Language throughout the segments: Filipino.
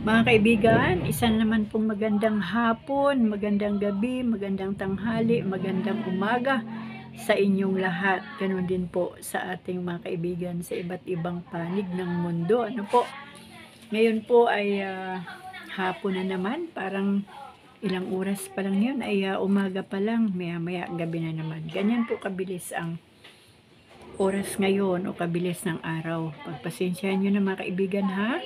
Mga kaibigan, isa naman pong magandang hapon, magandang gabi, magandang tanghali, magandang umaga sa inyong lahat. Ganun din po sa ating mga kaibigan sa iba't ibang panig ng mundo. Ano po? Ngayon po ay hapon na naman, parang ilang oras pa lang yun ay umaga pa lang, maya-maya gabi na naman. Ganyan po kabilis ang oras ngayon o kabilis ng araw. Pagpasensyahan nyo na mga kaibigan ha.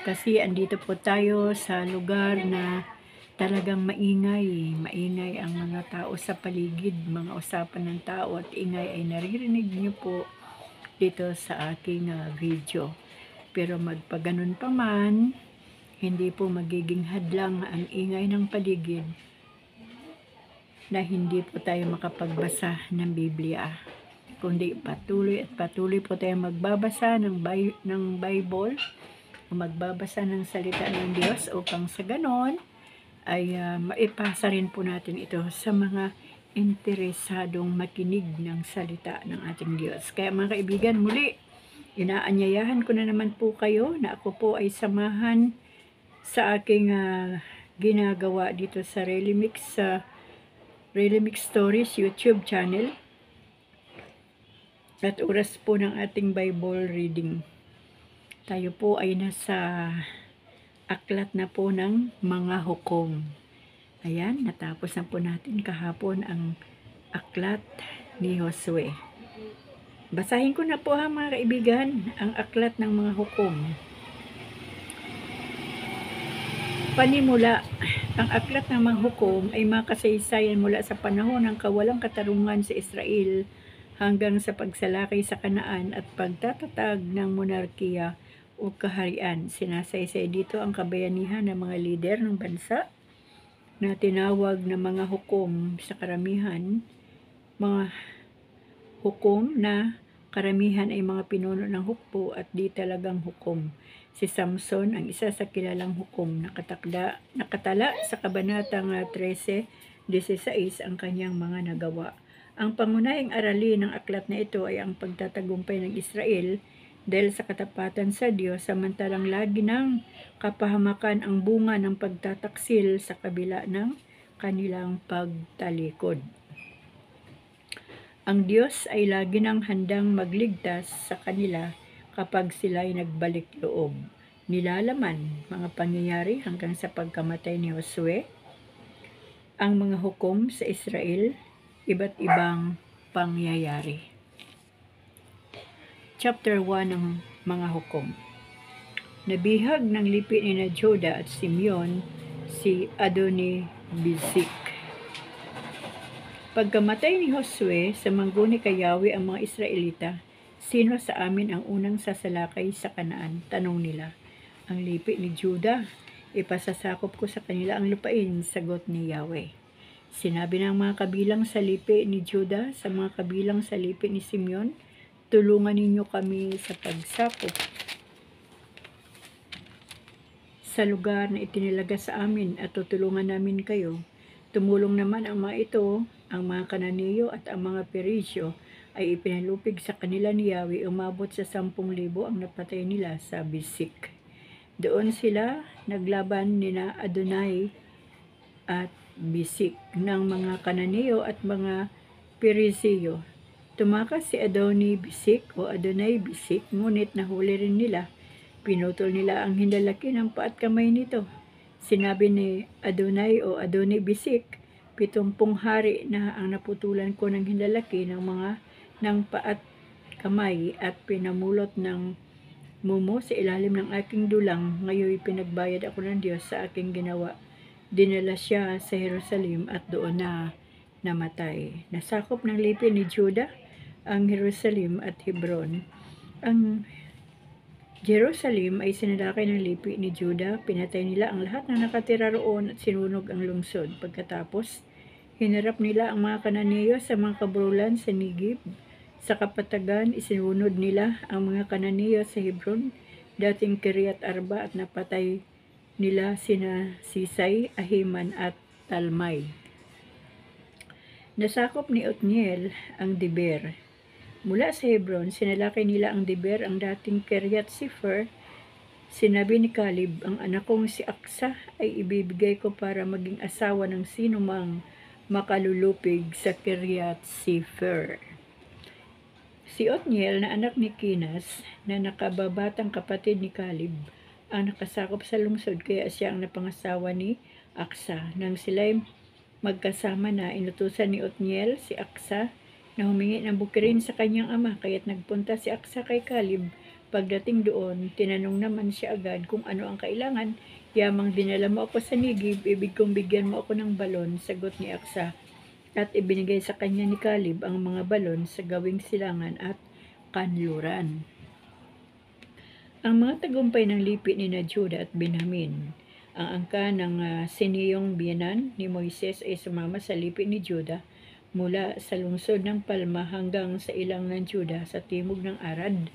Kasi andito po tayo sa lugar na talagang maingay ang mga tao sa paligid, mga usapan ng tao at ingay ay naririnig niyo po dito sa aking video. Pero magpaganon pa man, hindi po magiging hadlang ang ingay ng paligid na hindi po tayo makapagbasa ng Biblia. Kundi patuloy at patuloy po tayo magbabasa ng Bible o magbabasa ng salita ng Diyos upang sa ganon ay maipasa rin po natin ito sa mga interesadong makinig ng salita ng ating Diyos. Kaya mga kaibigan, muli, inaanyayahan ko na naman po kayo na ako po ay samahan sa aking ginagawa dito sa Relimix Stories YouTube channel at oras po ng ating Bible reading. Tayo po ay nasa aklat na po ng mga hukom. Ayan, natapos na po natin kahapon ang aklat ni Josue. Basahin ko na po ha mga kaibigan, ang aklat ng mga hukom. Panimula, ang aklat ng mga hukom ay makasaysayan mula sa panahon ng kawalang katarungan sa Israel hanggang sa pagsalakay sa Kanaan at pagtatatag ng monarkiya o kaharian. Sinasaysay dito ang kabayanihan ng mga lider ng bansa na tinawag na mga hukom sa karamihan. Mga hukom na karamihan ay mga pinuno ng hukbo at di talagang hukom. Si Samson ang isa sa kilalang hukom, nakatala sa kabanatang 13:16 ang kanyang mga nagawa. Ang pangunahing aralin ng aklat na ito ay ang pagtatagumpay ng Israel dahil sa katapatan sa Diyos, samantalang lagi ng kapahamakan ang bunga ng pagtataksil sa kabila ng kanilang pagtalikod. Ang Diyos ay lagi nang handang magligtas sa kanila kapag sila'y nagbalik loob. Nilalaman mga pangyayari hanggang sa pagkamatay ni Josue, ang mga hukom sa Israel, iba't ibang pangyayari. Chapter 1 ng mga hukom. Nabihag ng lipi ni Juda at Simeon si Adoni-Bezek. Pagkamatay ni Josue, samangguni kay Yahweh ang mga Israelita, sino sa amin ang unang sasalakay sa Kanaan? Tanong nila. Ang lipi ni Juda, ipasasakop ko sa kanila ang lupain, sagot ni Yahweh. Sinabi ng mga kabilang sa lipi ni Juda sa mga kabilang sa lipi ni Simeon, tulungan ninyo kami sa pagsakop sa lugar na itinilaga sa amin at tutulungan namin kayo. Tumulong naman ang mga ito, ang mga Kananeo at ang mga Perisyo ay ipinalupig sa kanila ni Yahweh. Umabot sa 10,000 ang napatay nila sa Bezek. Doon sila naglaban nina Adonai at Bezek ng mga Kananeo at mga Perisyo. Tumakas si Adoni-Bezek o Adonai-Bezek, ngunit nahuli rin nila. Pinutol nila ang hinlalaki ng paa at kamay nito. Sinabi ni Adonai o Adoni-Bezek, 70 hari na ang naputulan ko ng hinlalaki ng paa at kamay at pinamulot ng mumo sa ilalim ng aking dulang. Ngayon pinagbayad ako ng Diyos sa aking ginawa. Dinala siya sa Jerusalem at doon na namatay. Nasakop ng lipi ni Juda ang Jerusalem at Hebron. Ang Jerusalem ay sinalakay ng lipi ni Juda. Pinatay nila ang lahat na nakatira roon at sinunog ang lungsod. Pagkatapos, hinarap nila ang mga Kananeo sa mga kabrulan sa Negib. Sa kapatagan, isinunod nila ang mga Kananeo sa Hebron, dating Kiryat Arba, at napatay nila sina Sisay, Ahiman at Talmay. Nasakop ni Otniel ang Deber. Mula sa Hebron, sinalakay nila ang Deber, ang dating Kiryat Sefer, Sinabi ni Caleb, ang anak kong si Aksa ay ibibigay ko para maging asawa ng sinumang makalulupig sa Kiryat Sefer. Si Othniel na anak ni Kinas na nakababatang kapatid ni Caleb ang nakasakop sa lungsod, kaya siya ang napangasawa ni Aksa. Nang sila'y magkasama na, inutusan ni Othniel si Aksa na humingi ng bukirin sa kanyang ama, kaya't nagpunta si Aksa kay Caleb. Pagdating doon, tinanong naman siya agad kung ano ang kailangan. Yamang dinala mo ako sa Nigib, ibig kong bigyan mo ako ng balon, sagot ni Aksa. At ibinigay sa kanya ni Caleb ang mga balon sa gawing silangan at kanluran. Ang mga tagumpay ng lipi ni Juda at Benjamin. Ang angka ng siniyong biyanan ni Moises ay sumama sa lipi ni Juda mula sa lungsod ng Palma hanggang sa ilang ng Juda sa timog ng Arad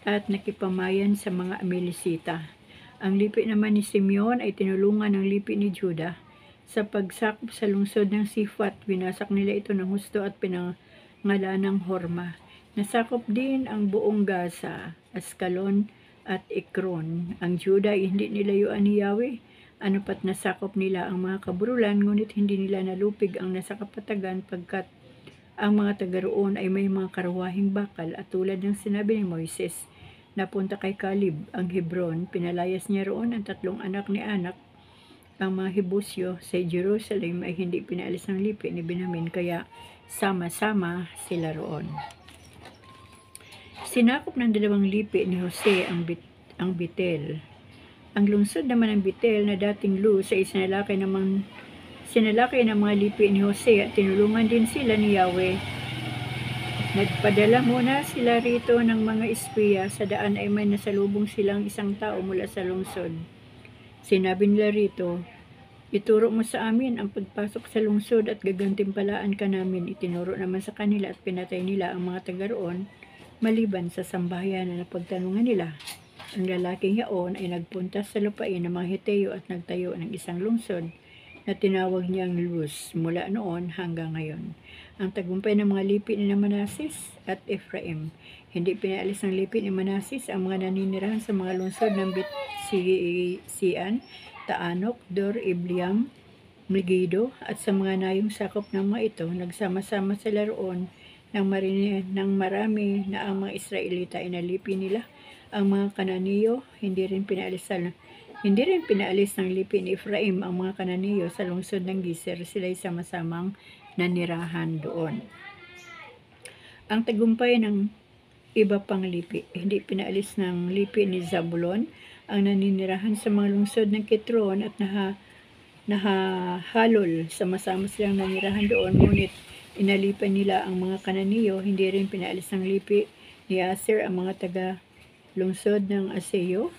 at nakipamayan sa mga Amilisita. Ang lipi naman ni Simeon ay tinulungan ng lipi ni Juda sa pagsakop sa lungsod ng Sifat. Winasak nila ito ng husto at pinangalan ng Horma. Nasakop din ang buong Gaza, Askalon at Ekron. Ang Juda ay hindi nilayuan ni Yahweh. Ano pat nasakop nila ang mga kaburulan, ngunit hindi nila nalupig ang nasa kapatagan pagkat ang mga taga roon ay may mga karwahing bakal at tulad ng sinabi ni Moises, napunta kay Caleb ang Hebron, pinalayas niya roon ang 3 anak ni Anak. Ang mga Hebusyo sa Jerusalem ay hindi pinaalis ng lipi ni Benjamin, kaya sama-sama sila roon. Sinakop ng 2 lipi ni Jose ang Betel. Ang lungsod naman ng Betel na dating Luz ay sinalakay ng mga lipi ni Jose at tinulungan din sila ni Yahweh. Nagpadala muna sila rito ng mga espiya, sa daan ay may nasalubong silang isang tao mula sa lungsod. Sinabi nila rito, ituro mo sa amin ang pagpasok sa lungsod at gagantimpalaan ka namin. Itinuro naman sa kanila at pinatay nila ang mga taga roon, maliban sa sambahayan na napagtanungan nila. Ang lalaking yaon ay nagpunta sa lupain ng mga Heteo at nagtayo ng isang lungsod na tinawag niyang Luz mula noon hanggang ngayon. Ang tagumpay ng mga lipi ni Manases at Ephraim. Hindi pinaalis ng lipi ni Manases ang mga naninirahan sa mga lungsod ng Sian, Taanok, Dor, Ibleam, Megiddo at sa mga nayong sakop ng mga ito. Nagsama-sama sila roon ng marami na ang mga Israelita ay nalipi nila. Ang mga Kananiyo hindi rin pinaalis ng lipi ni Ephraim ang mga Kananiyo sa lungsod ng Giser. Sila'y sama-samang nanirahan doon. Ang tagumpay ng iba pang lipi, hindi pinaalis ng lipi ni Zabulon ang naninirahan sa mga lungsod ng Kitron at nahahalol. Sama-sama silang nanirahan doon, ngunit inalipan nila ang mga Kananiyo. Hindi rin pinaalis ng lipi ni Aser ang mga taga lungsod ng Aseyo,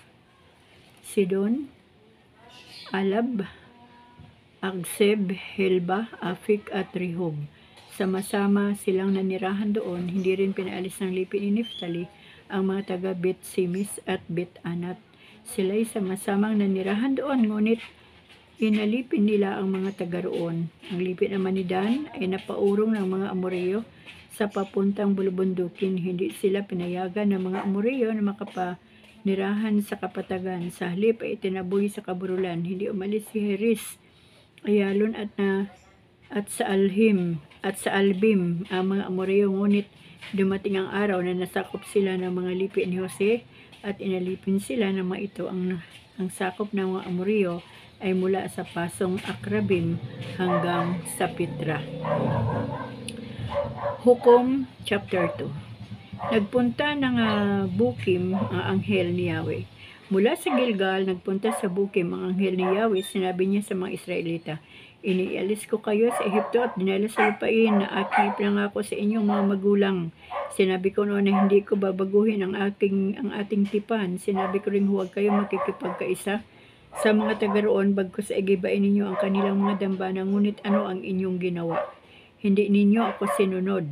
Sidon, Alab, Agseb, Helba, Afik at Rehob. Sama-sama silang nanirahan doon. Hindi rin pinaalis ng lipi ni Neftali ang mga taga Bet Simis at Bet Anat. Sila'y sama-samang nanirahan doon, ngunit inalipin nila ang mga taga roon. Ang lipi naman ni Dan ay napaurong ng mga Amoreo sa papuntang bulubundukin. Hindi sila pinayagan ng mga Amoreo na makapanirahan sa kapatagan. Sa halip ay itinaboy sa kaburulan. Hindi umalis si Heris, Ayalon at sa Albim ang mga Amoreo, ngunit dumating ang araw na nasakop sila ng mga lipi ni Jose at inalipin sila ng mga ito. Ang sakop ng mga Amoreo ay mula sa pasong Akrabim hanggang sa Pitra. Hukom chapter 2. Nagpunta ng Bukim ang anghel ni Yahweh. Mula sa Gilgal, nagpunta sa Bukim ang anghel ni Yahweh. Sinabi niya sa mga Israelita, inialis ko kayo sa Ehipto at dinala sa lupain na aking pinangako sa inyong mga magulang. Sinabi ko noon na hindi ko babaguhin ang ating tipan. Sinabi ko rin huwag kayo makikipagkaisa sa mga taga roon, bagkus igibain ninyo ang kanilang mga dambana. Ngunit ano ang inyong ginawa? Hindi ninyo ako sinunod.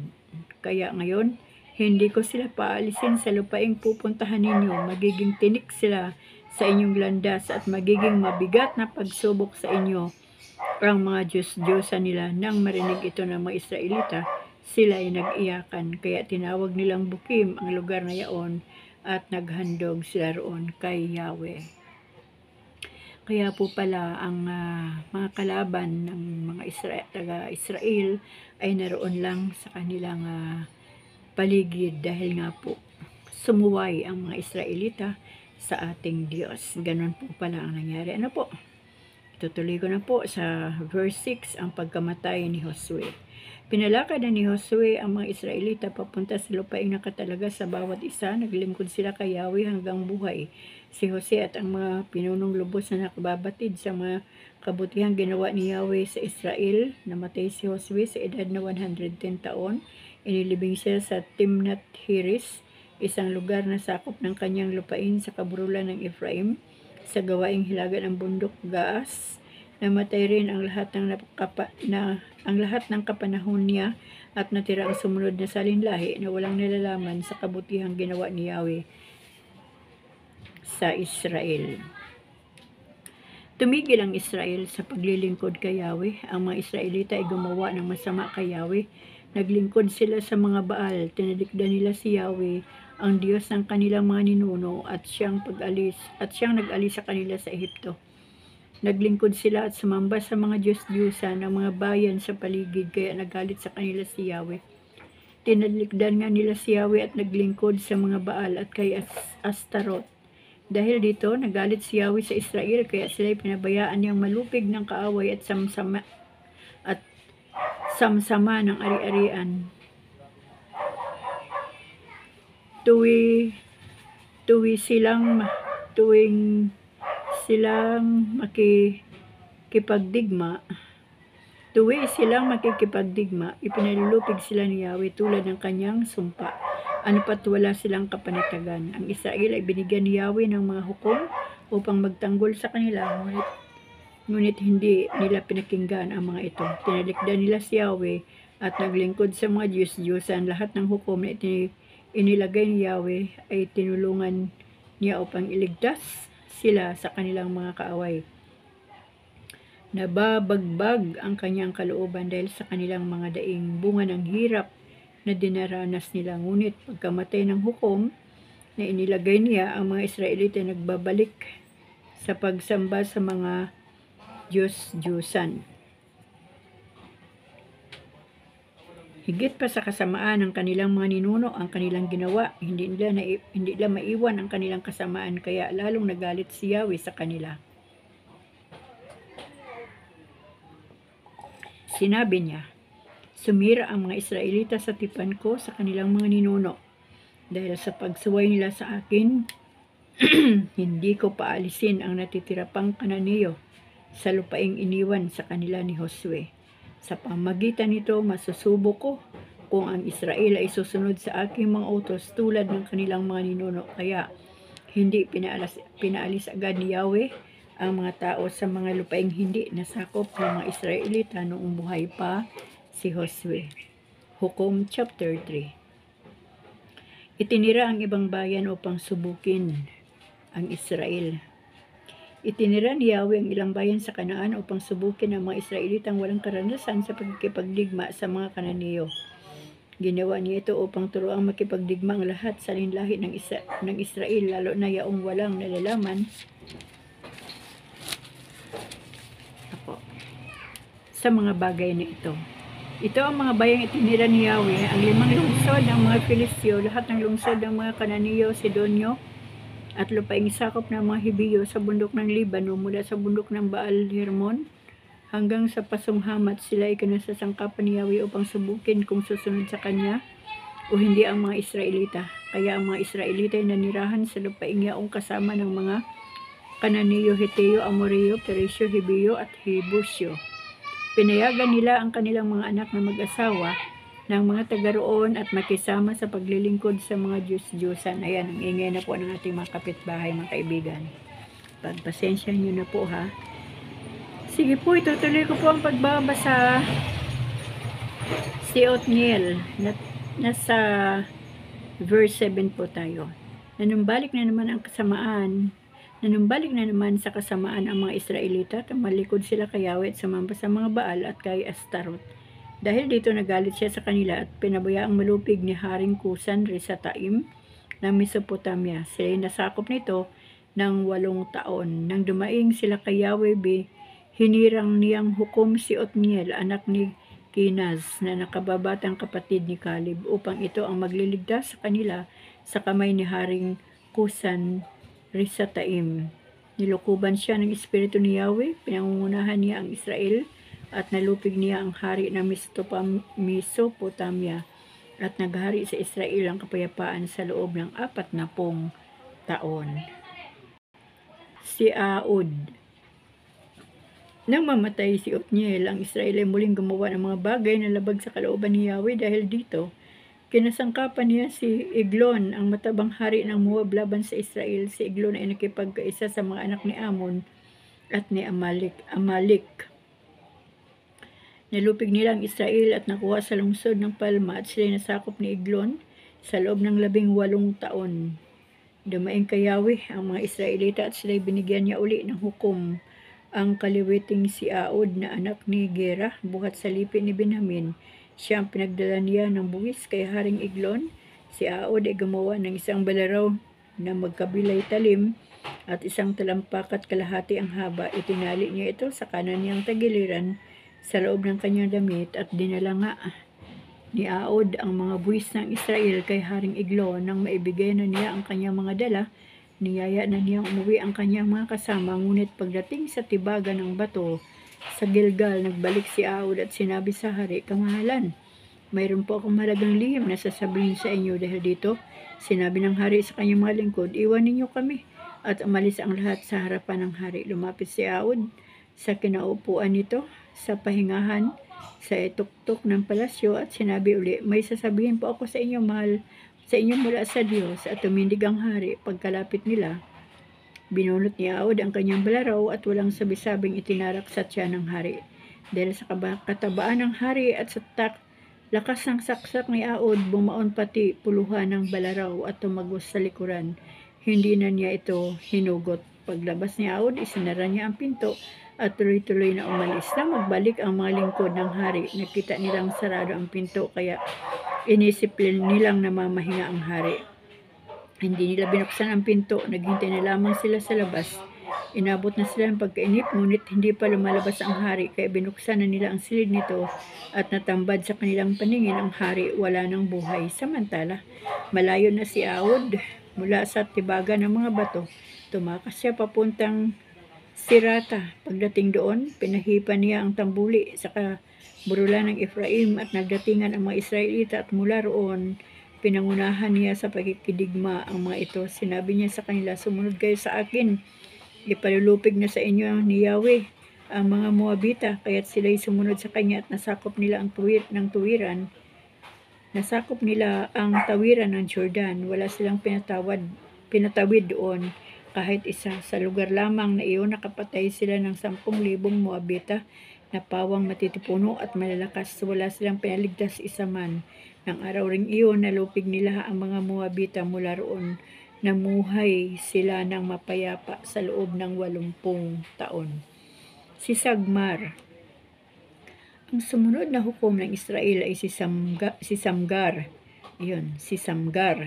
Kaya ngayon, hindi ko sila paalisin sa lupaing pupuntahan ninyo. Magiging tinik sila sa inyong landas at magiging mabigat na pagsubok sa inyo ang mga Diyos-Diyosa nila. Nang marinig ito ng mga Israelita, sila ay nag-iyakan. Kaya tinawag nilang Bukim ang lugar na yaon at naghandog sila roon kay Yahweh. Kaya po pala ang mga kalaban ng mga taga-Israel ay naroon lang sa kanilang paligid dahil nga po sumuway ang mga Israelita sa ating Diyos. Ganon po pala ang nangyari. Ano po? Tutuloy ko na po sa verse 6 ang pagkamatay ni Josue. Pinalakad na ni Josue ang mga Israelita papunta sa lupaing nakatalaga sa bawat isa. Naglingkod sila kay Yahweh hanggang buhay. Si Jose at ang mga pinunong lubos na nakababatid sa mga kabutihang ginawa ni Yahweh sa Israel. Namatay si Josue sa edad na 110 taon. Inilibing siya sa Timnath Heres, isang lugar na sakop ng kanyang lupain sa kabrulan ng Ephraim, sa gawaing hilaga ng bundok Gaas. Namatay rin ang lahat ng kapanahon niya at natira ang sumunod na salinlahi na walang nalalaman sa kabutihang ginawa ni Yahweh sa Israel. Tumigil ang Israel sa paglilingkod kay Yahweh. Ang mga Israelita ay gumawa ng masama kay Yahweh. Naglingkod sila sa mga Baal. Tinalikdan nila si Yahweh, ang Diyos ng kanilang mga ninuno, at siyang nag-alis sa kanila sa Ehipto. Naglingkod sila at sumamba sa mga Diyos-Diyusan ng mga bayan sa paligid, kaya nagalit sa kanila si Yahweh. Tinalikdan nga nila si Yahweh at naglingkod sa mga Baal at kay Astaroth. Dahil dito, nagalit si Yahweh sa Israel, kaya sila'y pinabayaan niyang malupig ng kaaway at samsama ng ari-arian. Tuwing silang makikipagdigma, ipinalulupig sila ni Yahweh tulad ng kanyang sumpa. Ano pat wala silang kapanatagan. Ang Israel ay binigyan ni Yahweh ng mga hukom upang magtanggol sa kanila, ngunit hindi nila pinakinggan ang mga ito. Tinalikdan nila si Yahweh at naglingkod sa mga Diyos-Diyosan. Lahat ng hukom na inilagay ni Yahweh ay tinulungan niya upang iligtas sila sa kanilang mga kaaway. Nababagbag ang kanyang kalooban dahil sa kanilang mga daing bunga ng hirap na dinaranas nila. Ngunit pagkamatay ng hukom na inilagay niya, ang mga Israelita nagbabalik sa pagsamba sa mga Diyos-Diyusan. Higit pa sa kasamaan ng kanilang mga ninuno ang kanilang ginawa, hindi nila maiwan ang kanilang kasamaan, kaya lalong nagalit si Yahweh sa kanila. Sinabi niya, sumira ang mga Israelita sa tipan ko sa kanilang mga ninuno. Dahil sa pagsuway nila sa akin, hindi ko paalisin ang natitira pang Kananeo sa lupaing iniwan sa kanila ni Josue. Sa pamagitan nito, masusubo ko kung ang Israel ay susunod sa aking mga utos tulad ng kanilang mga ninuno. Kaya hindi pinaalis agad ni Yahweh ang mga tao sa mga lupaing hindi nasakop ng mga Israelita noong buhay pa si Josue. Hukom chapter 3. Itinira ang ibang bayan upang subukin ang Israel. Itinira ni Yahweh ang ilang bayan sa Kanaan upang subukin ang mga Israelitang walang karanasan sa pagkikipagdigma sa mga Kananeo. Ginawa niya ito upang turuang makipagdigma ang lahat sa linlahi ng Israel, lalo na yaong walang nalalaman sa mga bagay na ito. Ito ang mga bayang itinira ni Yahweh, ang 5 lungsod ng mga Filisteo, lahat ng lungsod ng mga Kananeo, Sidonyo, at lupaing sakop ng mga Hebeyo sa bundok ng Libano, mula sa bundok ng Baal Hermon hanggang sa pasong Hamat. Sila ay kinasasangkapan ni Yahweh upang subukin kung susunod sa kanya o hindi ang mga Israelita. Kaya ang mga Israelita ay nanirahan sa lupaing yaong kasama ng mga Kananeo, Heteo, Amoreo, Perisyo, Hebeyo at Jebusyo. Pinayagan nila ang kanilang mga anak na mag-asawa ng mga taga roon at makisama sa paglilingkod sa mga Diyos-Diyosan. Ayan, ang ingay na po ng ating mga kapitbahay, mga kaibigan. Pagpasensya nyo na po, ha. Sige po, itutuloy ko po ang pagbabasa. Si Othniel, nasa verse 7 po tayo. Nanumbalik na naman sa kasamaan ang mga Israelita, tumalikod sila kay Yahweh at sumamba sa mga Baal at kay Astaroth. Dahil dito nagalit siya sa kanila at pinabayaang malupig ni Haring Kusan Risataim ng Mesopotamia. Sila'y nasakop nito ng 8 taon. Nang dumaing sila kay Yahweh, hinirang niyang hukom si Othniel, anak ni Kenaz, na nakababatang kapatid ni Caleb, upang ito ang magliligtas sa kanila sa kamay ni Haring Kusan Risataim. Nilukuban siya ng Espiritu ni Yahweh, pinangungunahan niya ang Israel, at nalupig niya ang hari ng Mesopotamia, at naghari sa Israel ang kapayapaan sa loob ng 40 taon. Si Aod. Nang mamatay si Othniel, ang Israel ay muling gumawa ng mga bagay na labag sa kalooban ni Yahweh. Dahil dito, kinasangkapan niya si Eglon, ang matabang hari ng Moab, laban sa Israel. Si Eglon ay nakipagkaisa sa mga anak ni Ammon at ni Amalek. Nalupig nila ang Israel at nakuha sa lungsod ng Palma, at sila'y nasakop ni Eglon sa loob ng 18 taon. Dumaing kay Yahweh ang mga Israelita at sila'y binigyan niya uli ng hukom. Ang kaliwiting si Aod na anak ni Gera, buhat sa lipi ni Benjamin, siya ang pinagdala niya ng buwis kay Haring Eglon. Si Aod ay gumawa ng isang balaraw na magkabilay talim at isang talampak at kalahati ang haba. Itinali niya ito sa kanan niyang tagiliran sa loob ng kanyang damit, at dinala nga ni Aod ang mga buwis ng Israel kay Haring Eglon. Nang maibigay na niya ang kanyang mga dala, niyaya na niyang umuwi ang kanyang mga kasama. Ngunit pagdating sa tibagan ng bato sa Gilgal, nagbalik si Aod at sinabi sa hari, "Kamahalan, mayroon po akong mahalagang lihim na sasabihin sa inyo." Dahil dito, sinabi ng hari sa kanyang mga lingkod, "Iwan ninyo kami." At umalis ang lahat sa harapan ng hari. Lumapit si Aod sa kinaupuan nito sa pahingahan sa ituktok ng palasyo at sinabi uli, "May sasabihin po ako sa inyo, mahal sa inyo mula sa Diyos." At tumindig ang hari. Pagkalapit nila, binunot ni Aod ang kanyang balaraw at walang sabi-sabing itinarak sa tiyan ng hari. Dahil sa katabaan ng hari at sa lakas ng saksak ni Aod, bumaon pati puluhan ng balaraw at tumagos sa likuran. Hindi na niya ito hinugot. Paglabas ni Aod, isinara niya ang pinto at tuloy-tuloy na umalis. Nang magbalik ang mga lingkod ng hari, nakita nilang sarado ang pinto, kaya inisip nilang namamahinga ang hari. Hindi nila binuksan ang pinto, naghintay na lamang sila sa labas. Inabot na sila ng pagkainip, ngunit hindi pa lumalabas ang hari, kaya binuksan na nila ang silid nito at natambad sa kanilang paningin ang hari, wala ng buhay. Samantala, malayo na si Aod mula sa tibagan ng mga bato. Tumakas siya papuntang Sirata. Pagdating doon, pinahipan niya ang tambuli sa kaburulan ng Ephraim at nagdatingan ang mga Israelita, at mula roon pinangunahan niya sa pagkikidigma ang mga ito. Sinabi niya sa kanila, "Sumunod kayo sa akin. Ipalulupig na sa inyo ni Yahweh ang mga Moabita." Kaya't sila'y sumunod sa kanya at nasakop nila ang tawiran ng Jordan. Wala silang pinatawid doon kahit isa. Sa lugar lamang na iyon, nakapatay sila ng 10,000 Moabita na pawang matitipuno at malalakas. Wala silang pinaligtas isa man. Nang araw ring iyon, nalupig nila ang mga Moabita. Mula roon, namuhay sila ng mapayapa sa loob ng 80 taon. Si Sagmar. Ang sumunod na hukom ng Israel ay si Samgar. Si Samgar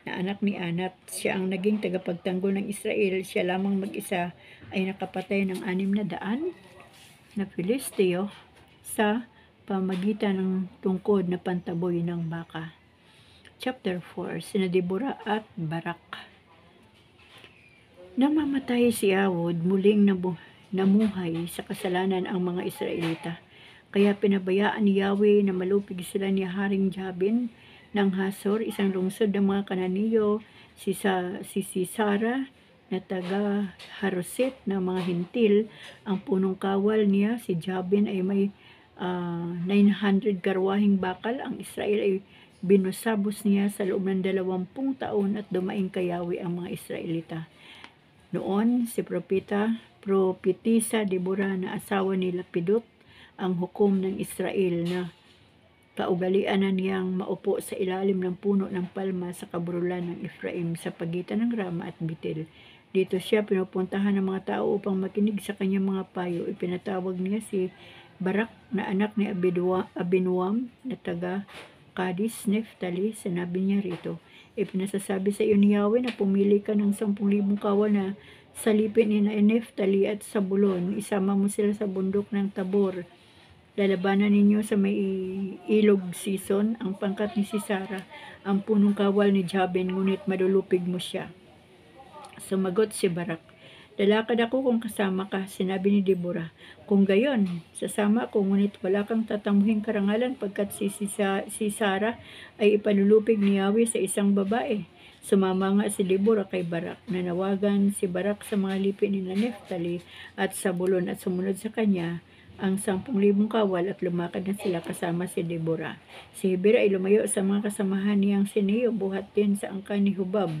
na anak ni Anat. Siya ang naging tagapagtanggol ng Israel. Siya lamang mag-isa ay nakapatay ng 600 na Filisteo sa pamagitan ng tungkod na pantaboy ng baka. Chapter 4, sina Deborah at Barak. Nang mamatay si Aod, muling namuhay sa kasalanan ang mga Israelita. Kaya pinabayaan ni Yahweh na malupig sila ni Haring Jabin ng Hasor, isang lungsod ng mga Kananiyo. Si Sisara na taga Haroset ng mga Hintil, ang punong kawal niya. Si Jabin ay may 900 karwahing bakal. Ang Israel ay binusabos niya sa loob ng 20 taon, at dumaing kay Yahweh ang mga Israelita. Noon, si propetisa Deborah na asawa ni Lapidot ang hukom ng Israel, na kaugalian na niyang maupo sa ilalim ng puno ng palma sa kaburulan ng Ephraim sa pagitan ng Rama at Betel. Dito siya pinupuntahan ng mga tao upang makinig sa kanyang mga payo. Ipinatawag niya si Barak na anak ni Abinuam na taga Kadis, Neftali. Sinabi niya rito, Ipinasasabi sa iyo ni Yahweh na pumili ka ng 10,000 kawal na salipin ni Neftali at Zabulon. Isama mo sila sa bundok ng Tabor. Lalabanan ninyo sa may ilog season. Ang pangkat ni Sisara, ang punong kawal ni Jabin, ngunit malulupig mo siya. Sumagot si Barak, lalakad ako kung kasama ka. Sinabi ni Deborah, kung gayon, sasama ako, ngunit wala kang tatamuhing karangalan pagkat si Sara ay ipalulupig ni Yahweh sa isang babae. Sumama nga si Deborah kay Barak. Nanawagan si Barak sa mga lipi ni Neftali at Zabulon at sumunod sa kanya ang 10,000 kawal at lumakad na sila kasama si Deborah. Si Heber ay lumayo sa mga kasamahan niyang siniyo buhat din sa angkan ni Hubab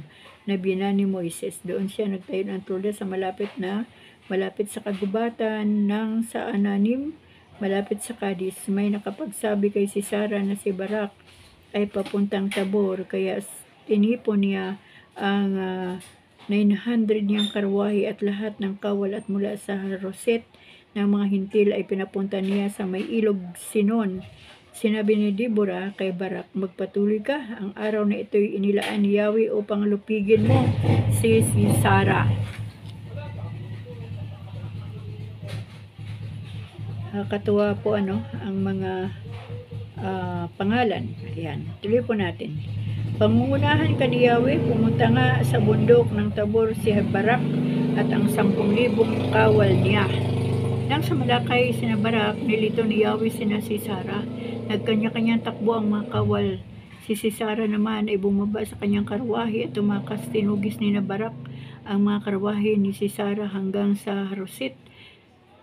na biyanan ni Moises. Doon siya nagtayo ng tulda sa malapit sa kagubatan ng Saananim, malapit sa Kadis. May nakapagsabi kay Sisara na si Barak ay papuntang Tabor, kaya tinipon niya ang 900 niyang karwahe at lahat ng kawal at mula sa Roset ng mga hintil ay pinapunta niya sa may ilog Sinon. Sinabi ni Deborah kay Barak, magpatuloy ka, ang araw na ito'y inilaan ni Yahweh upang lupigin mo si Sisara. Katuwa po ang mga pangalan. Ayan, tuloy po natin. Pangungunahan ka ni Yahweh, pumunta nga sa bundok ng Tabor si Barak at ang 10,000 kawal niya. Nang sumalakay sina Barak, nilito ni Yahweh sina Sisara. Nagkanya-kanyang takbo ang mga kawal. Si Sisara naman ay bumaba sa kanyang karwahe at tumakas. Tinugis ni Barak ang mga karwahe ni Sisara hanggang sa Roset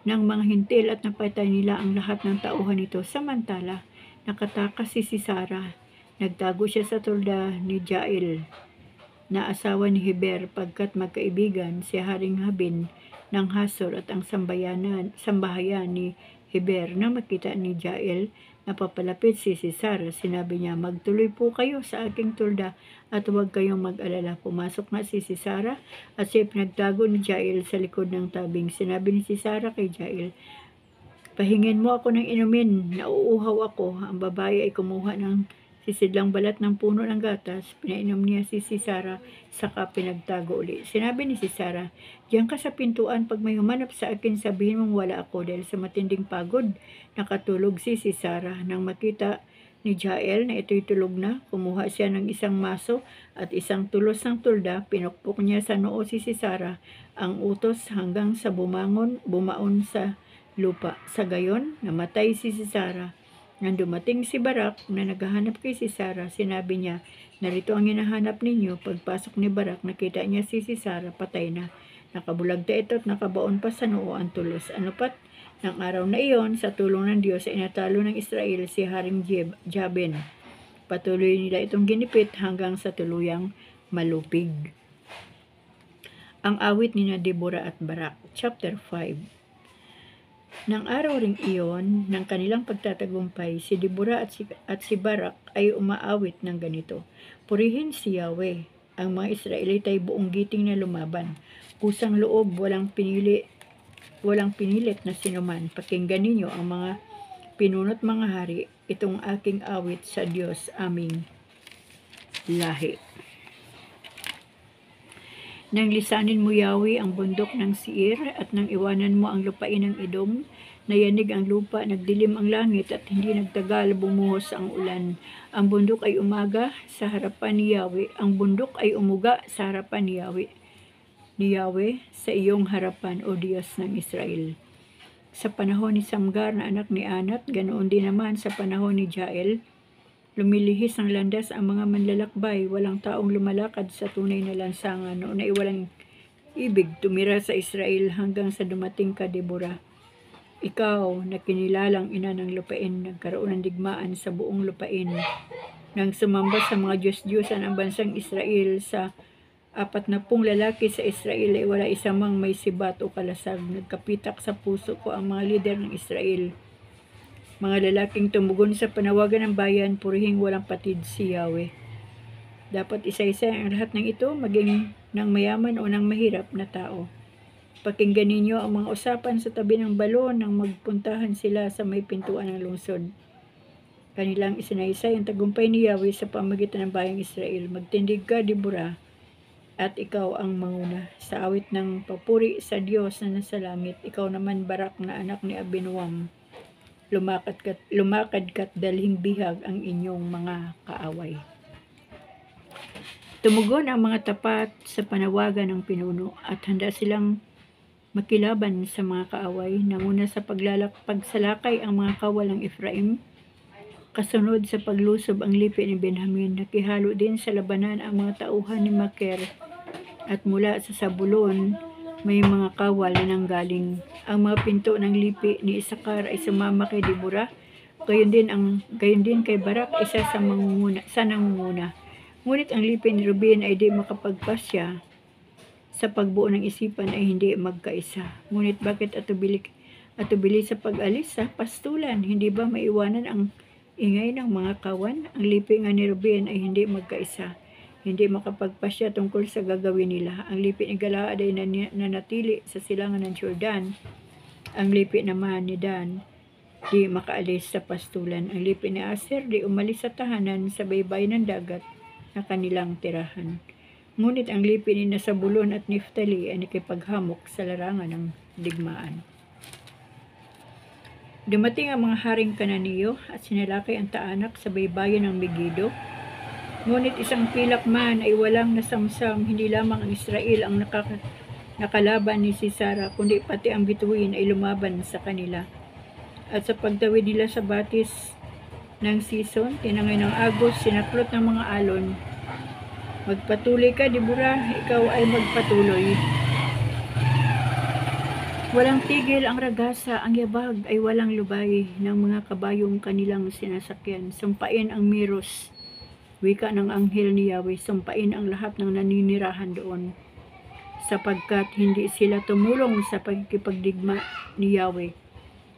ng mga hintil at napatay nila ang lahat ng tauhan nito. Samantala, nakatakas si Sisara. Nagtago siya sa tulda ni Jael na asawa ni Heber pagkat magkaibigan si Haring Habin ng Hasor at ang sambahayan ni Heber. Na makita ni Jael na papalapit si Sisara, sinabi niya, magtuloy po kayo sa aking tulda at huwag kayong mag-alala. Pumasok nga si Sisara at siya pinagtago ni Jael sa likod ng tabing. Sinabi ni Sisara kay Jael, pahingin mo ako ng inumin, nauuhaw ako. Ang babae ay kumuha ng sisidlang balat ng puno ng gatas. Pinainom niya si Sisara, saka pinagtago uli. Sinabi ni Sisara, diyan ka sa pintuan, pag may humanap sa akin, sabihin mong wala ako. Dahil sa matinding pagod, nakatulog si Sisara. Nang makita ni Jael na ito'y tulog na, kumuha siya ng isang maso at isang tulos ng tulda. Pinukpok niya sa noo si Sisara ang utos hanggang sa bumaon sa lupa. Sa gayon, namatay si Sisara. Nang dumating si Barak na naghahanap kay Sisara, sinabi niya, narito ang hinahanap ninyo. Pagpasok ni Barak, nakita niya si Sisara, patay na. Nakabulagta ito at nakabaon pa sa noo ang tulos. Ano pat, ng araw na iyon, sa tulong ng Diyos, ay natalo ng Israel si Haring Jabin. Patuloy nila itong ginipit hanggang sa tuluyang malupig. Ang awit ni Deborah at Barak, chapter 5. Nang araw ring iyon, ng kanilang pagtatagumpay, si Deborah at si Barak ay umaawit ng ganito. Purihin si Yahweh, ang mga Israelite ay buong giting na lumaban. Kusang loob, walang pinilit na sinuman. Pakinggan ninyo ang mga pinunot mga hari, itong aking awit sa Diyos aming lahi. Nang lisanin mo, Yahweh, ang bundok ng Seir at nang iwanan mo ang lupain ng Edom, nayanig ang lupa, nagdilim ang langit at hindi nagtagal, bumuhos ang ulan. Ang bundok ay umaga sa harapan ni Yahweh. Ang bundok ay umuga sa harapan ni Yahweh sa iyong harapan, O Diyos ng Israel. Sa panahon ni Samgar na anak ni Anat, ganoon din naman sa panahon ni Jael, lumilihis ng landas ang mga manlalakbay, walang taong lumalakad sa tunay na lansangan. Noon ay walang ibig tumira sa Israel hanggang sa dumating ka, Deborah. Ikaw na kinilalang ina ng lupain, nagkaroon ng digmaan sa buong lupain. Nang sumamba sa mga Diyos-Diyosan ang bansang Israel, sa 40 lalaki sa Israel ay wala isang mang may sibat o kalasag. Nagkapitak sa puso ko ang mga lider ng Israel. Mga lalaking tumugon sa panawagan ng bayan, purihing walang patid si Yahweh. Dapat isa-isa ang lahat ng ito, maging ng mayaman o ng mahirap na tao. Pakinggan ninyo ang mga usapan sa tabi ng balon nang magpuntahan sila sa may pintuan ng lungsod. kanilang isinaysay ang tagumpay ni Yahweh sa pamagitan ng bayang Israel. Magtindig ka, Deborah, at ikaw ang manguna sa awit ng papuri sa Diyos na nasa langit. Ikaw naman, Barak na anak ni Abinoam, lumakad ka't dalhing bihag ang inyong mga kaaway. Tumugon ang mga tapat sa panawagan ng pinuno at handa silang makilaban sa mga kaaway. Nanguna sa pagsalakay ang mga kawal ng Ephraim. Kasunod sa paglusob ang lipi ni Benjamin. Nakihalo din sa labanan ang mga tauhan ni Maker. At mula sa Zabulon, may mga kawal na nanggaling. Ang mga pinto ng lipi ni Isakar ay sumama kay Deborah. Gayon din kay Barak, isa sa nangunguna. Ngunit ang lipi ni Ruben ay di makapagpasya. Sa pagbuo ng isipan ay hindi magkaisa. Ngunit bakit atubili sa pag-alis sa pastulan? Hindi ba maiwanan ang ingay ng mga kawan? Ang lipi nga ni Ruben ay hindi magkaisa. Hindi makapagpasya tungkol sa gagawin nila. Ang lipi ni Galaad ay nanatili sa silangan ng Jordan. Ang lipi naman ni Dan di makaalis sa pastulan. Ang lipi ni Aser di umalis sa tahanan sa baybay ng dagat na kanilang tirahan. Ngunit ang lipi ni Zabulon at Neftali ay nakipaghamok sa larangan ng digmaan. Dumating ang mga haring Kananiyo at sinalakay ang taanak sa baybayin ng Megido. Ngunit isang pilak man ay walang nasamsam, hindi lamang ang Israel ang nakalaban ni Sisera, kundi pati ang bituin ay lumaban sa kanila. At sa pagtawid nila sa batis ng Sison, tinangay ng agos, sinaklot ng mga alon. Magpatuloy ka, Deborah, ikaw ay magpatuloy. Walang tigil ang ragasa, ang yabag ay walang lubay ng mga kabayong kanilang sinasakyan. Sumpain ang Miros, wika ng anghel ni Yahweh, sumpain ang lahat ng naninirahan doon, sapagkat hindi sila tumulong sa pagkikipagdigma ni Yahweh.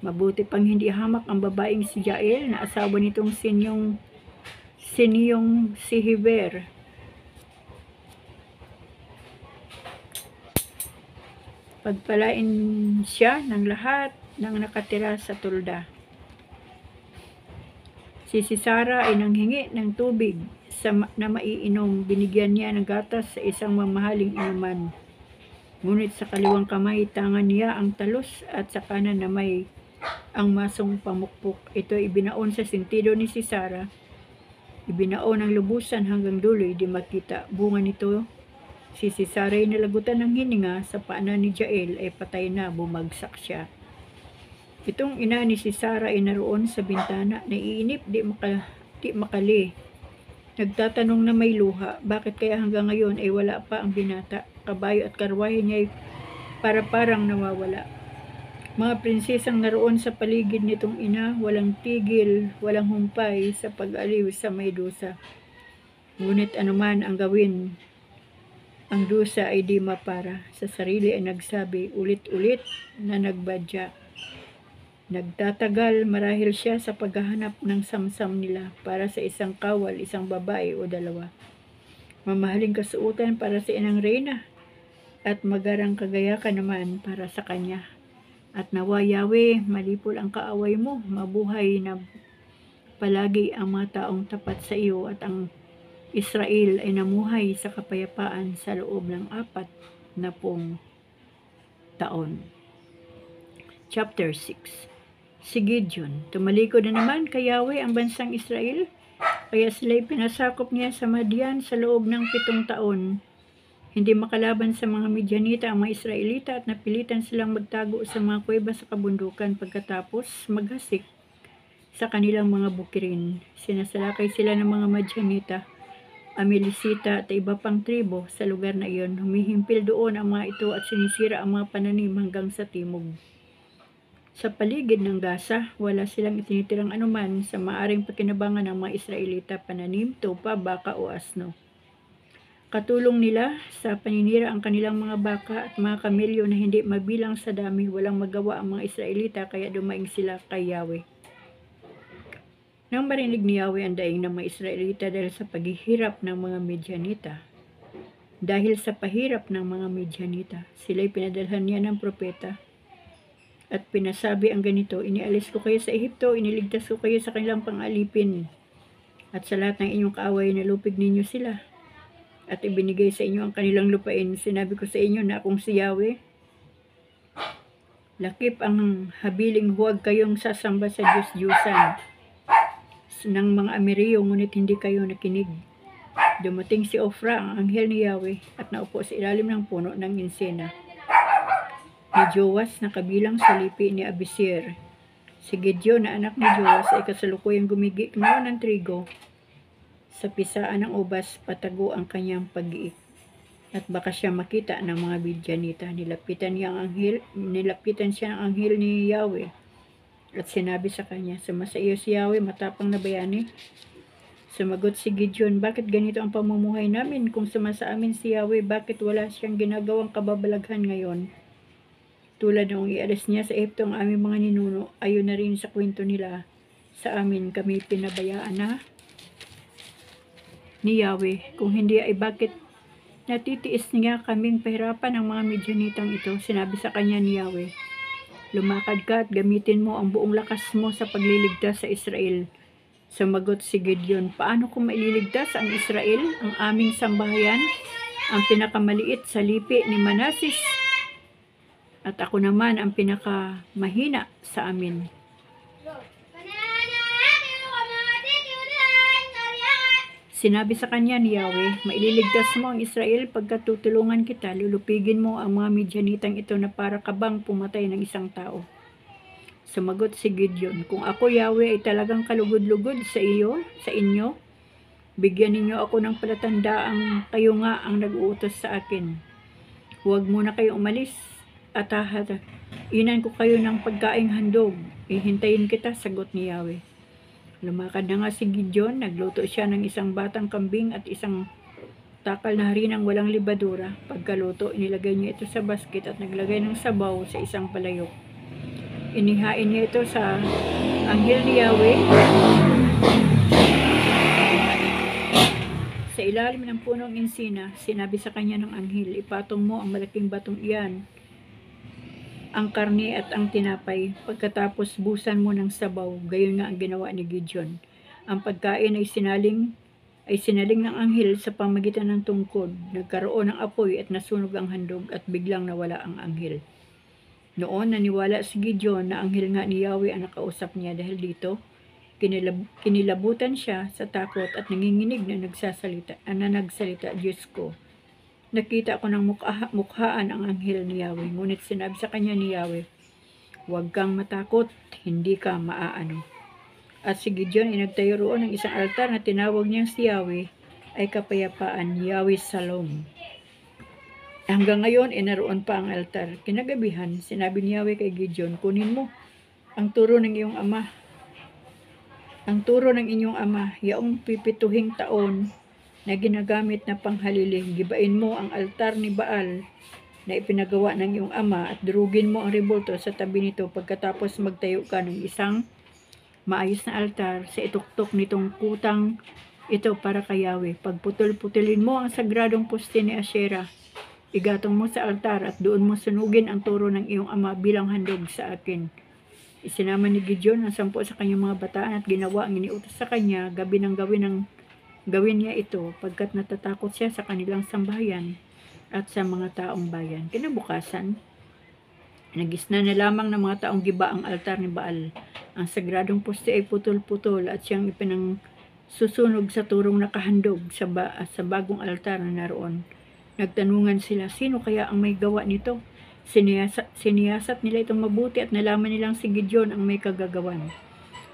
Mabuti pang hindi hamak ang babaeng si Jael na asawa nitong siniyong si Heber. Pagpalain siya ng lahat ng nakatira sa tulda. Si Sisera ay nanghingi ng tubig na maiinom. Binigyan niya ng gatas sa isang mamahaling inuman. Ngunit sa kaliwang kamay, tangan niya ang talos at sa kanan na may ang masong pamukpok. Ito ay ibinaon sa sentido ni Sisera. Ibinaon ng lubusan hanggang duloy di makita. Bunga nito, si Sisera ay nalagutan ng hininga. Sa paanan ni Jael ay patay na, bumagsak siya. Itong ina ni Sisera ay naroon sa bintana, naiinip, di makali. Nagtatanong na may luha, bakit kaya hanggang ngayon ay wala pa ang binata? Kabayo at karwahe niya ay parang nawawala. Mga prinsesang naroon sa paligid nitong ina, walang tigil, walang humpay sa pag-aliw sa may dusa. Ngunit anuman ang gawin, ang dusa ay di mapara. Sa sarili ay nagsabi, ulit-ulit na nagbadya. Nagtatagal marahil siya sa paghahanap ng samsam nila para sa isang kawal, isang babae o dalawa. Mamahaling kasuotan para sa inang reyna at magarang kagayakan naman para sa kanya. At nawa Yahweh, malipol ang kaaway mo, mabuhay na palagi ang mga taong tapat sa iyo at ang Israel ay namuhay sa kapayapaan sa loob ng 40 taon. Chapter 6. Si Gideon, tumalikod na naman kay Yahweh ang bansang Israel, kaya sila'y pinasakop niya sa Madian sa loob ng 7 taon. Hindi makalaban sa mga Midianita ang mga Israelita at napilitan silang magtago sa mga kuweba sa kabundukan pagkatapos maghasik sa kanilang mga bukirin. Sinasalakay sila ng mga Midianita, Amilisita at iba pang tribo sa lugar na iyon. Humihimpil doon ang mga ito at sinisira ang mga pananim hanggang sa timog. Sa paligid ng Gaza, wala silang itinitirang anuman sa maaring pakinabangan ng mga Israelita, pananim, tupa, baka o asno. Katulong nila sa paninira ang kanilang mga baka at mga kamelyo na hindi mabilang sa dami. Walang magawa ang mga Israelita kaya dumaing sila kay Yahweh. Nang marinig ni Yahweh ang daing ng mga Israelita dahil sa paghihirap ng mga Midianita, sila'y pinadalhan niya ng propeta at pinasabi ang ganito, inialis ko kayo sa Ehipto, iniligtas ko kayo sa kanilang pangalipin, at sa lahat ng inyong kaaway nalupig ninyo sila, at ibinigay sa inyo ang kanilang lupain. Sinabi ko sa inyo na akong si Yahweh. Lakip ang habiling huwag kayong sasamba sa Diyos-Diyusan ng mga Amoreo, ngunit hindi kayo nakinig. Dumating si Ofra, ang anghel ni Yahweh, at naupo sa ilalim ng puno ng insena ni Joas na kabilang sa lipi ni Abisir. Si Gideon na anak ni Joas ay kasalukuyang gumigiknaw ng trigo sa pisaan ng ubas, patago ang kanyang pag-iik. At baka siya makita ng mga Midyanita. Nilapitan siya ng anghel ni Yahweh at sinabi sa kanya, sumasa iyo si Yahweh, matapang na bayani. Sumagot si Gideon, bakit ganito ang pamumuhay namin? Kung sumasa amin si Yahweh, bakit wala siyang ginagawang kababalaghan ngayon? Tulad noong ialis niya sa Ehipto ang aming mga ninuno, ayon na rin sa kwento nila sa amin, kami pinabayaan na ni Yahweh. Kung hindi ay bakit natitiis niya kaming pahirapan ng mga Midyanitang ito? Sinabi sa kanya ni Yahweh, lumakad ka at gamitin mo ang buong lakas mo sa pagliligtas sa Israel. Sumagot si Gideon, paano ko maililigtas ang Israel, ang aming sambahayan, ang pinakamaliit sa lipi ni Manases? At ako naman ang pinakamahina sa amin. Sinabi sa kanya ni Yahweh, maililigtas mo ang Israel pagkat tutulungan kita, lulupigin mo ang mga Midyanitang ito na para kabang pumatay ng isang tao. Sumagot si Gideon, kung ako Yahweh ay talagang kalugod-lugod sa inyo, bigyan ninyo ako ng palatandaang kayo nga ang nag-uutos sa akin. Huwag muna kayong umalis at inan ko kayo ng pagkaing handog. Ihintayin kita, sagot ni Yahweh. Lumakad na nga si Gideon, nagluto siya ng isang batang kambing at isang takal na harinang walang libadura. Pagkaluto, inilagay niya ito sa basket at naglagay ng sabaw sa isang palayok. Inihain niya ito sa anghel ni Yahweh sa ilalim ng punong insina. Sinabi sa kanya ng anghel, ipatong mo ang malaking batong iyan, ang karne at ang tinapay, pagkatapos busan mo ng sabaw. Gayon nga ang ginawa ni Gideon. Ang pagkain ay sinaling ng anghel sa pamagitan ng tungkod. Nagkaroon ng apoy at nasunog ang handog at biglang nawala ang anghel. Noon naniwala si Gideon na anghel nga ni Yahweh ang nakausap niya. Dahil dito, kinilabutan siya sa takot at nanginginig na nagsalita, Diyos ko, nakita ko ng mukhaan ang anghel ni Yahweh. Ngunit sinabi sa kanya ni Yahweh, huwag kang matakot, hindi ka maaano. At si Gideon ay nagtayo roon ng isang altar na tinawag niyang si Yahweh ay kapayapaan, Yahweh Shalom. Hanggang ngayon, naroon pa ang altar. Kinagabihan, sinabi ni Yahweh kay Gideon, kunin mo ang turo ng iyong ama. Ang turo ng inyong ama, yaong 70 taon na ginagamit na panghalili. Gibain mo ang altar ni Baal na ipinagawa ng iyong ama at durugin mo ang rebulto sa tabi nito. Pagkatapos magtayo ka ng isang maayos na altar sa ituktok nitong kutang ito para kay Yahweh. Pagputol-putulin mo ang sagradong poste ni Asherah. Igatong mo sa altar at doon mo sunugin ang turo ng iyong ama bilang handog sa akin. Isinama ni Gideon ang 10 sa kanyang mga bataan at ginawa ang iniutos sa kanya. Gabi nang gawin niya ito pagkat natatakot siya sa kanilang sambahayan at sa mga taong bayan. Kinabukasan, nagisna na lamang ng mga taong giba ang altar ni Baal. Ang sagradong poste ay putol-putol at siyang susunog sa turong nakahandog sa bagong altar na naroon. Nagtanungan sila, sino kaya ang may gawa nito? Siniyasat nila itong mabuti at nalaman nilang si Gideon ang may kagagawan.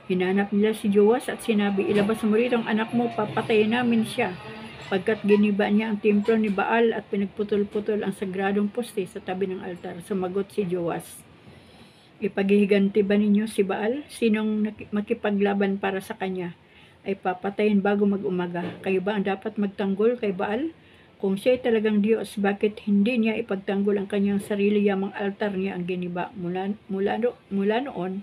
Hinanap nila si Joas at sinabi, ilabas mo rito ang anak mo, papatayin namin siya. Pagkat giniba niya ang templo ni Baal at pinagputol-putol ang sagradong poste sa tabi ng altar. Sumagot si Joas, ipaghihiganti ba ninyo si Baal? Sinong makipaglaban para sa kanya ay papatayin bago mag-umaga. Kayo ba ang dapat magtanggol kay Baal? Kung siya ay talagang Diyos, bakit hindi niya ipagtanggol ang kanyang sarili, yamang altar niya ang giniba? Mula noon,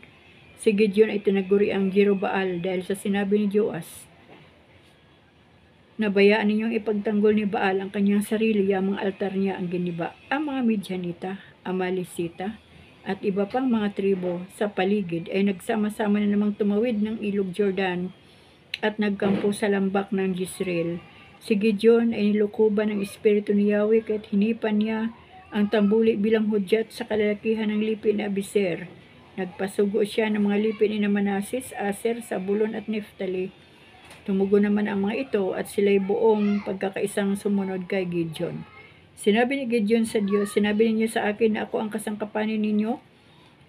si Gideon ay tinaguri ang Jerubbaal dahil sa sinabi ni Joas, nabayaan ninyong ipagtanggol ni Baal ang kanyang sarili, yamang altar niya ang giniba. Ang mga Midyanita, Amalisita, at iba pang mga tribo sa paligid ay nagsama-sama na namang tumawid ng ilog Jordan at nagkampo sa lambak ng Jezreel. Si Gideon ay nilukuban ng Espiritu ni Yahweh kahit hinipan niya ang tambuli bilang hudyat sa kalalakihan ng lipi ni Abiser. Nagpasugo siya ng mga lipi ni Manases, Aser, Zabulon at Neftali. Tumugo naman ang mga ito at sila'y buong pagkakaisang sumunod kay Gideon. Sinabi ni Gideon sa Diyos, sinabi ninyo sa akin na ako ang kasangkapanin ninyo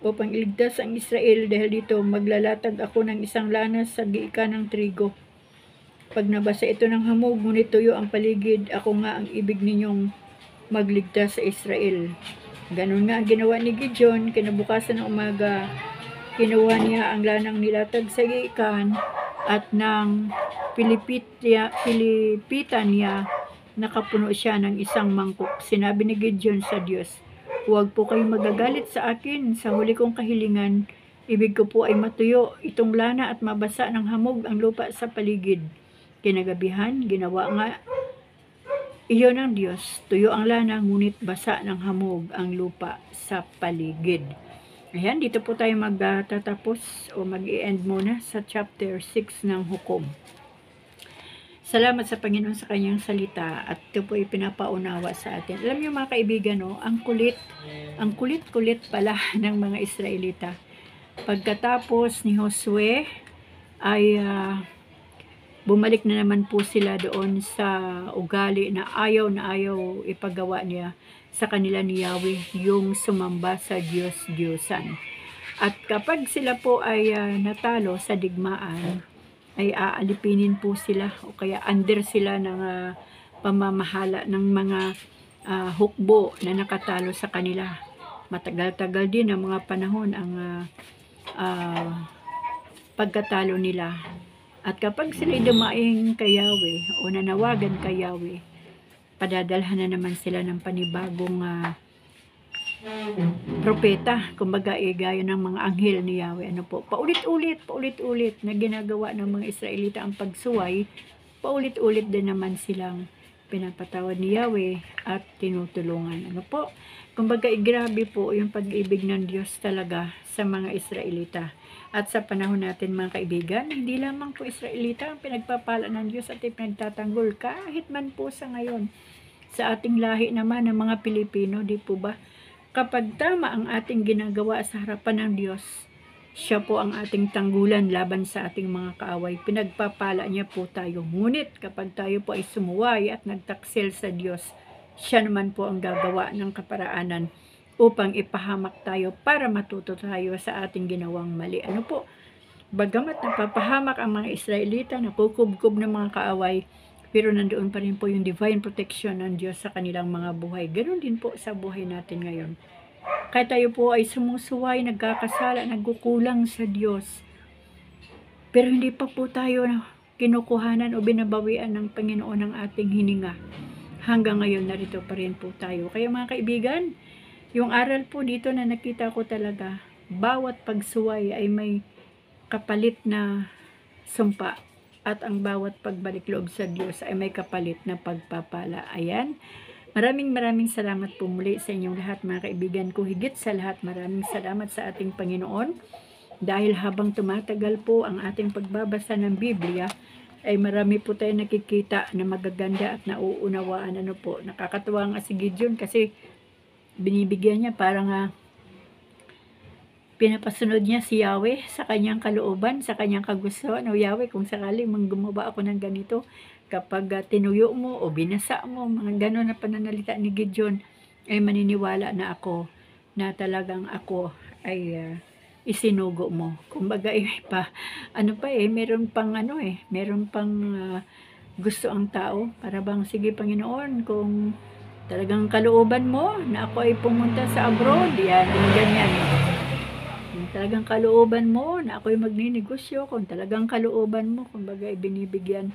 upang iligtas ang Israel, dahil dito maglalatag ako ng isang lanas sa giikan ng trigo. Pag nabasa ito ng hamog, ngunit tuyo ang paligid, ako nga ang ibig ninyong magligtas sa Israel. Ganun nga ang ginawa ni Gideon. Kinabukasan ng umaga, kinuha niya ang lanang nilatag sa giikan at nang pilipitan niya, nakapuno siya ng isang mangkok. Sinabi ni Gideon sa Diyos, huwag po kayong magagalit sa akin sa huli kong kahilingan. Ibig ko po ay matuyo itong lana at mabasa ng hamog ang lupa sa paligid. Kinagabihan, ginawa nga iyon ng Diyos. Tuyo ang lana, ngunit basa ng hamog ang lupa sa paligid. Ayan, dito po tayo magtatapos o mag-i-end muna sa chapter 6 ng Hukom. Salamat sa Panginoon sa kanyang salita at ito po ay pinapaunawa sa atin. Alam niyo mga kaibigan, no, ang kulit-kulit pala ng mga Israelita. Pagkatapos ni Josue ay bumalik na naman po sila doon sa ugali na ayaw ipagawa niya sa kanila ni Yahweh, yung sumamba sa Diyos-Diyosan. At kapag sila po ay natalo sa digmaan, ay aalipinin po sila o kaya under sila ng pamamahala ng mga hukbo na nakatalo sa kanila. Matagal-tagal din ang mga panahon ang pagkatalo nila. At kapag sila'y dumaing kay Yahweh o nanawagan kay Yahweh, padadalhan na naman sila ng panibagong propeta, kumbaga gaya ng mga anghel ni Yahweh. Ano po, paulit-ulit na ginagawa ng mga Israelita ang pagsuway, paulit-ulit din naman silang pinapatawad ni Yahweh at tinutulungan. Ano po, kumbaga grabe po yung pag-ibig ng Diyos talaga sa mga Israelita. At sa panahon natin mga kaibigan, hindi lamang po Israelita ang pinagpapala ng Diyos at ipinagtatanggol, kahit man po sa ngayon. Sa ating lahi naman ng mga Pilipino, di po ba? Kapag tama ang ating ginagawa sa harapan ng Diyos, siya po ang ating tanggulan laban sa ating mga kaaway. Pinagpapala niya po tayo. Ngunit kapag tayo po ay sumuway at nagtaksil sa Diyos, siya naman po ang gagawa ng kaparaanan upang ipahamak tayo para matuto tayo sa ating ginawang mali. Ano po? Bagamat napapahamak ang mga Israelita, nakukubkob ng mga kaaway, pero nandoon pa rin po yung divine protection ng Diyos sa kanilang mga buhay. Ganon din po sa buhay natin ngayon. Kaya tayo po ay sumusuway, nagkakasala, nagkukulang sa Diyos. Pero hindi pa po tayo kinukuhanan o binabawian ng Panginoon ang ating hininga. Hanggang ngayon narito pa rin po tayo. Kaya mga kaibigan, yung aral po dito na nakita ko talaga, bawat pagsuway ay may kapalit na sumpa. At ang bawat pagbalik loob sa Diyos ay may kapalit na pagpapala. Ayan. Maraming salamat po muli sa inyong lahat mga kaibigan ko. Higit sa lahat, maraming salamat sa ating Panginoon. Dahil habang tumatagal po ang ating pagbabasa ng Biblia, ay marami po tayo nakikita na magaganda at nauunawaan. Ano po, nakakatuwa nga si Gideon kasi binibigyan niya parang pinapasunod niya si Yahweh sa kanyang kalooban, sa kanyang kagustuhan. O Yahweh, kung sakali gumawa ako ng ganito, kapag tinuyo mo o binasa mo, mga gano'n na pananalita ni Gideon, ay maniniwala na ako na talagang ako ay isinugo mo. Kumbaga meron pang gusto ang tao. Para bang, sige Panginoon, kung talagang kalooban mo na ako ay pumunta sa abroad, yan, ganyan. Kung talagang kalooban mo na ako'y magninegosyo, kung talagang kalooban mo, kumbaga binibigyan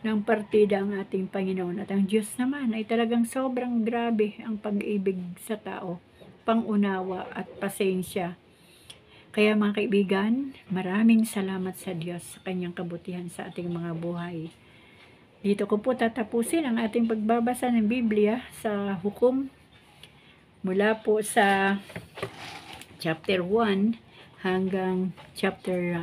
ng partida ang ating Panginoon. At ang Diyos naman ay talagang sobrang grabe ang pag-ibig sa tao, pangunawa at pasensya. Kaya mga kaibigan, maraming salamat sa Diyos sa kanyang kabutihan sa ating mga buhay. Dito ko po tatapusin ang ating pagbabasa ng Biblia sa Hukom mula po sa chapter 1 hanggang chapter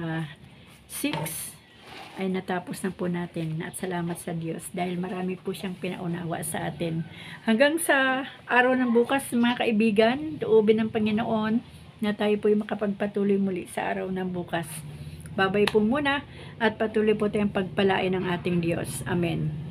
6 ay natapos na po natin at salamat sa Diyos dahil marami po siyang pinaunawa sa atin. Hanggang sa araw ng bukas mga kaibigan, tuubin ng Panginoon na tayo po yung makapagpatuloy muli sa araw ng bukas. Babay po muna at patuloy po tayong pagpalain ng ating Diyos. Amen.